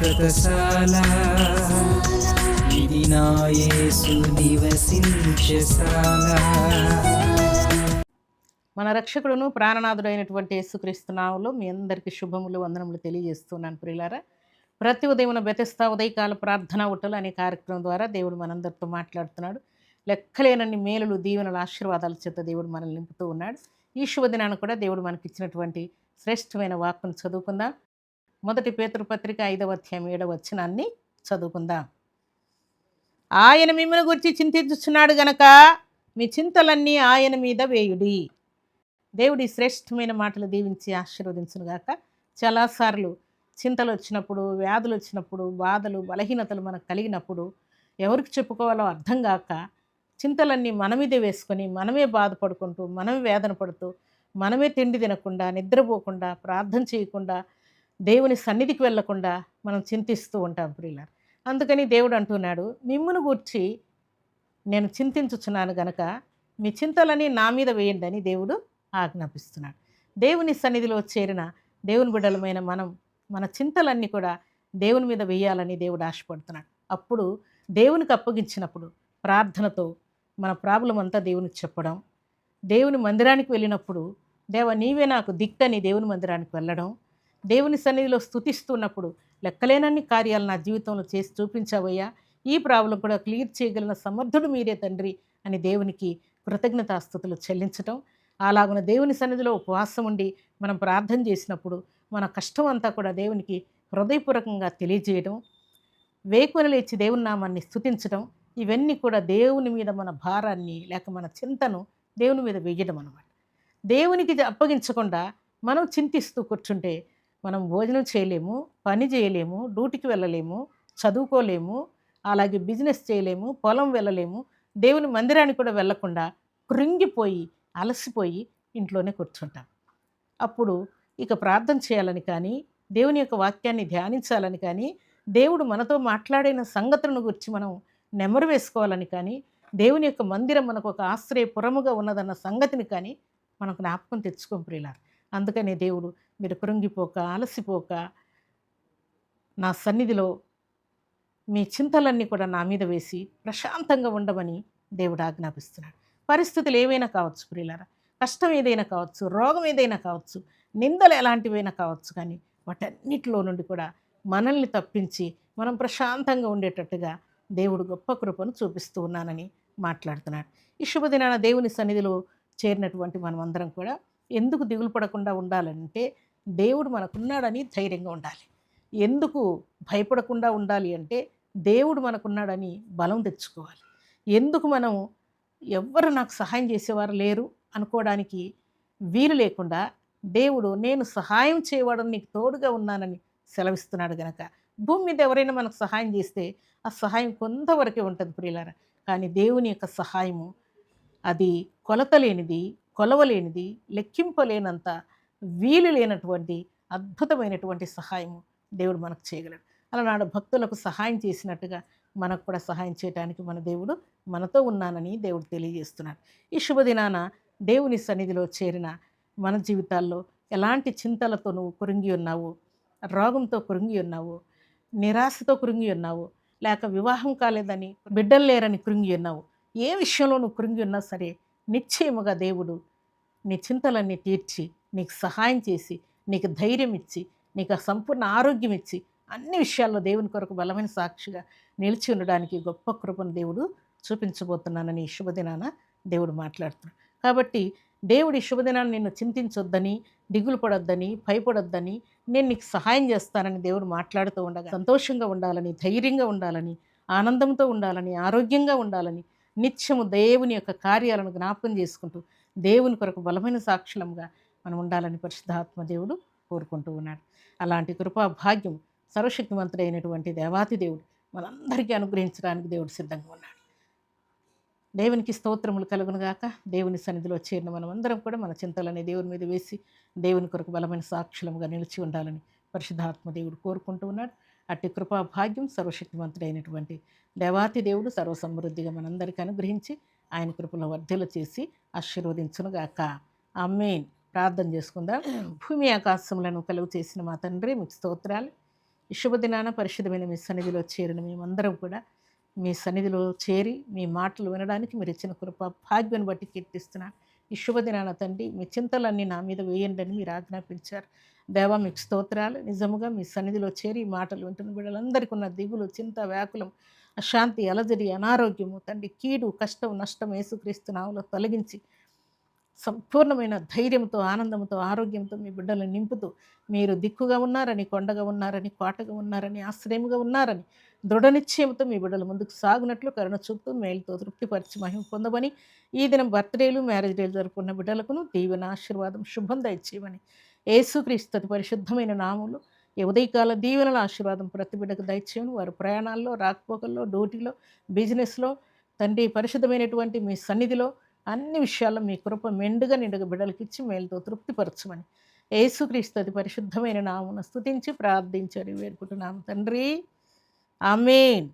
వ్రతశాల ఇది నా యేసు నివసించశాల. మన రక్షకుడును ప్రాణనాథుడైనటువంటి యేసుక్రీస్తు నామములో మీ అందరికీ శుభములు వందనములు తెలియజేస్తున్నాను ప్రియులారా. ప్రతి ఉదయం బెతెస్తా ఉదయకాల ప్రార్థనా ఒట్టలు అనే కార్యక్రమం ద్వారా దేవుడు మనందరితో మాట్లాడుతున్నాడు. లెక్కలేనన్ని మేలులు దీవెనలు ఆశీర్వాదాల చేత దేవుడు మనల్ని నింపుతూ ఉన్నాడు. ఈ శుభదినాన్ని కూడా దేవుడు మనకిచ్చినటువంటి శ్రేష్టమైన వాక్కును చదువుకుందాం. 1 పేతురు పత్రిక 5వ అధ్యాయం 7వ వచనాన్ని చదువుకుందాం. ఆయన మిమ్మల్ని గురించి చింతించుచున్నాడు గనక మీ చింతలన్నీ ఆయన మీద వేయుడి. దేవుడి శ్రేష్టమైన మాటలు దీవించి ఆశీర్వదించునుగాక. చాలాసార్లు చింతలు వచ్చినప్పుడు, వ్యాధులు వచ్చినప్పుడు, బాధలు బలహీనతలు మనకు కలిగినప్పుడు ఎవరికి చెప్పుకోవాలో అర్థం కాక చింతలన్నీ మన మీదే వేసుకొని మనమే బాధపడుకుంటూ, మనమే వేదన పడుతూ, మనమే తిండి తినకుండా, నిద్రపోకుండా, ప్రార్థన చేయకుండా, దేవుని సన్నిధికి వెళ్లకుండా మనం చింతిస్తూ ఉంటాం ప్రియులారా. అందుకని దేవుడు అంటున్నాడు, మిమ్మును గూర్చి నేను చింతించుచున్నాను గనక మీ చింతలని నా మీద వేయండి అని దేవుడు ఆజ్ఞాపిస్తున్నాడు. దేవుని సన్నిధిలో చేరిన దేవుని బిడ్డలమైన మనం మన చింతలన్నీ కూడా దేవుని మీద వేయాలని దేవుడు ఆశపడుతున్నాడు. అప్పుడు దేవునికి అప్పగించినప్పుడు ప్రార్థనతో మన ప్రాబ్లం అంతా దేవునికి చెప్పడం, దేవుని మందిరానికి వెళ్ళినప్పుడు దేవ నీవే నాకు దిక్కని దేవుని మందిరానికి వెళ్ళడం, దేవుని సన్నిధిలో స్తుతిస్తున్నప్పుడు లెక్కలేనన్ని కార్యాలు నా జీవితంలో చేసి చూపించావయ్యా, ఈ ప్రాబ్లం కూడా క్లియర్ చేయగలిగిన సమర్థుడు మీరే తండ్రి అని దేవునికి కృతజ్ఞతాస్తుతులు చెల్లించటం. అలాగున దేవుని సన్నిధిలో ఉపవాసం ఉండి మనం ప్రార్థన చేసినప్పుడు మన కష్టం అంతా కూడా దేవునికి హృదయపూర్వకంగా తెలియజేయడం, వేకువన లేచి దేవుని నామాన్ని స్తుతించడం, ఇవన్నీ కూడా దేవుని మీద మన భారాన్ని లేక మన చింతను దేవుని మీద వేయడం అన్నమాట. దేవునికి అప్పగించకుండా మనం చింతిస్తూ కూర్చుంటే మనం భోజనం చేయలేము, పని చేయలేము, డ్యూటీకి వెళ్ళలేము, చదువుకోలేము, అలాగే బిజినెస్ చేయలేము, పొలం వెళ్ళలేము, దేవుని మందిరానికి కూడా వెళ్ళకుండా కృంగిపోయి అలసిపోయి ఇంట్లోనే కూర్చుంటాం. అప్పుడు ఇక ప్రార్థన చేయాలని కానీ, దేవుని యొక్క వాక్యాన్ని ధ్యానించాలని కానీ, దేవుడు మనతో మాట్లాడిన సంగతులను గురించి మనం నెమరు వేసుకోవాలని కానీ, దేవుని యొక్క మందిరం మనకు ఒక ఆశ్రయపురముగా ఉన్నదన్న సంగతిని కానీ మనం జ్ఞాపకం తెచ్చుకోం ప్రియులారా. అందుకనే దేవుడు మీరు కృంగిపోక అలసిపోక నా సన్నిధిలో మీ చింతలన్నీ కూడా నా మీద వేసి ప్రశాంతంగా ఉండమని దేవుడు ఆజ్ఞాపిస్తున్నాడు. పరిస్థితులు ఏవైనా కావచ్చు ప్రియులారా, కష్టం ఏదైనా కావచ్చు, రోగం ఏదైనా కావచ్చు, నిందలు ఎలాంటివైనా కావచ్చు, కానీ వాటన్నిటిలో నుండి కూడా మనల్ని తప్పించి మనం ప్రశాంతంగా ఉండేటట్టుగా దేవుడు గొప్ప కృపను చూపిస్తూ ఉన్నానని మాట్లాడుతున్నాడు. ఈ శుభదినాన దేవుని సన్నిధిలో చేరినటువంటి మనమందరం కూడా ఎందుకు దిగులు పడకుండా ఉండాలంటే దేవుడు మనకున్నాడని ధైర్యంగా ఉండాలి. ఎందుకు భయపడకుండా ఉండాలి అంటే దేవుడు మనకున్నాడని బలం తెచ్చుకోవాలి. ఎందుకు మనం ఎవ్వరు నాకు సహాయం చేసేవారు లేరు అనుకోవడానికి వీలు లేకుండా దేవుడు నేను సహాయం చేయవాడని నీకు తోడుగా ఉన్నానని సెలవిస్తున్నాడు గనక భూమి మీద ఎవరైనా మనకు సహాయం చేస్తే ఆ సహాయం కొంతవరకే ఉంటుంది ప్రియులారా. కానీ దేవుని యొక్క సహాయము అది కొలతలేనిది, కొలవలేనిది, లెక్కింపలేనంత వీలు లేనటువంటి అద్భుతమైనటువంటి సహాయము దేవుడు మనకు చేయగలడు. అలనాడు భక్తులకు సహాయం చేసినట్టుగా మనకు కూడా సహాయం చేయడానికి మన దేవుడు మనతో ఉన్నానని దేవుడు తెలియజేస్తున్నాడు. ఈ శుభదినాన దేవుని సన్నిధిలో చేరిన మన జీవితాల్లో ఎలాంటి చింతలతో నువ్వు కృంగి ఉన్నావు, రోగంతో కృంగి ఉన్నావు, నిరాశతో కృంగి ఉన్నావు, లేక వివాహం కాలేదని బిడ్డలు లేరని కృంగి ఉన్నావు, ఏ విషయంలో నువ్వు కృంగి ఉన్నా సరే నిశ్చయముగా దేవుడు నీ చింతలన్నీ తీర్చి నీకు సహాయం చేసి నీకు ధైర్యం ఇచ్చి నీకు సంపూర్ణ ఆరోగ్యం ఇచ్చి అన్ని విషయాల్లో దేవుని కొరకు బలమైన సాక్షిగా నిలిచి ఉండడానికి గొప్ప కృపను దేవుడు చూపించబోతున్నానని ఈ శుభదినాన దేవుడు మాట్లాడుతున్నాడు. కాబట్టి దేవుడి శుభదినాన్ని నిన్ను చింతించొద్దని, దిగులు పడొద్దని, భయపడొద్దని, నేను నీకు సహాయం చేస్తానని దేవుడు మాట్లాడుతూ ఉండగా సంతోషంగా ఉండాలని, ధైర్యంగా ఉండాలని, ఆనందంతో ఉండాలని, ఆరోగ్యంగా ఉండాలని, నిత్యము దేవుని యొక్క కార్యాలను జ్ఞాపకం చేసుకుంటూ దేవుని కొరకు బలమైన సాక్షులంగా మనం ఉండాలని పరిశుద్ధాత్మ దేవుడు కోరుకుంటూ ఉన్నాడు. అలాంటి కృపా భాగ్యం సర్వశక్తివంతుడైనటువంటి దేవాతి దేవుడు మనందరికీ అనుగ్రహించడానికి దేవుడు సిద్ధంగా ఉన్నాడు. దేవునికి స్తోత్రములు కలుగునుగాక. దేవుని సన్నిధిలో చేరిన మనమందరం కూడా మన చింతలని దేవుని మీద వేసి దేవుని కొరకు బలమైన సాక్షులముగా నిలిచి ఉండాలని పరిశుద్ధాత్మ దేవుడు కోరుకుంటూ ఉన్నాడు. అట్టి కృపా భాగ్యం సర్వశక్తివంతుడైనటువంటి దేవాతి దేవుడు సర్వసమృద్ధిగా మనందరికీ అనుగ్రహించి ఆయన కృపలో వర్ధలు చేసి ఆశీర్వదించునుగాక. ఆమేన్. ప్రార్థన చేసుకుందాం. భూమి ఆకాశములను కలుగు చేసిన మా తండ్రి మీకు స్తోత్రాలు. ఈ శుభదినాన పరిశుద్ధమైన మీ సన్నిధిలో చేరిన మేమందరం కూడా మీ సన్నిధిలో చేరి మీ మాటలు వినడానికి మీరు ఇచ్చిన కృప భాగ్యం బట్టి కీర్తిస్తున్నాను. ఈ శుభదినాన తండ్రి మీ చింతలన్నీ నా మీద వేయండి అని మీరు ఆజ్ఞాపించారు. దేవా మీకు స్తోత్రాలు. నిజముగా మీ సన్నిధిలో చేరి ఈ మాటలు వింటున్న బిడ్డలందరికీ ఉన్న దిగులు, చింత, వ్యాకులం, అశాంతి, అలజడి, అనారోగ్యము తండ్రి, కీడు, కష్టం, నష్టం యేసుక్రీస్తు నామములో తొలగించి సంపూర్ణమైన ధైర్యంతో, ఆనందంతో, ఆరోగ్యంతో మీ బిడ్డలను నింపుతూ మీరు దిక్కుగా ఉన్నారని, కొండగా ఉన్నారని, కోటగా ఉన్నారని, ఆశ్రయముగా ఉన్నారని దృఢ నిశ్చయంతో మీ బిడ్డలు ముందుకు సాగునట్లు కరుణ చూపుతూ మేలుతో తృప్తిపరిచి మహిమ పొందమని, ఈ దినం బర్త్డేలు, మ్యారేజ్ డేలు జరుపుకున్న బిడ్డలకును దీవెన, ఆశీర్వాదం, శుభం దయచేయమని యేసుక్రీస్తు అతి పరిశుద్ధమైన నామములో ఈ ఉదయకాల దీవెనల ఆశీర్వాదం ప్రతి బిడ్డకు దయచేయను. వారి ప్రయాణాల్లో, రాకపోకల్లో, డ్యూటీలో, బిజినెస్లో తండ్రి పరిశుద్ధమైనటువంటి మీ సన్నిధిలో అన్ని విషయాల్లో మీ కృప మెండుగా నిండుగా బిడ్డలకి ఇచ్చి మేలుతో తృప్తిపరచమని యేసుక్రీస్తు అతి పరిశుద్ధమైన నామమున స్తుతించి ప్రార్థించారు వేడుకుంటున్నాము తండ్రి. ఆమేన్.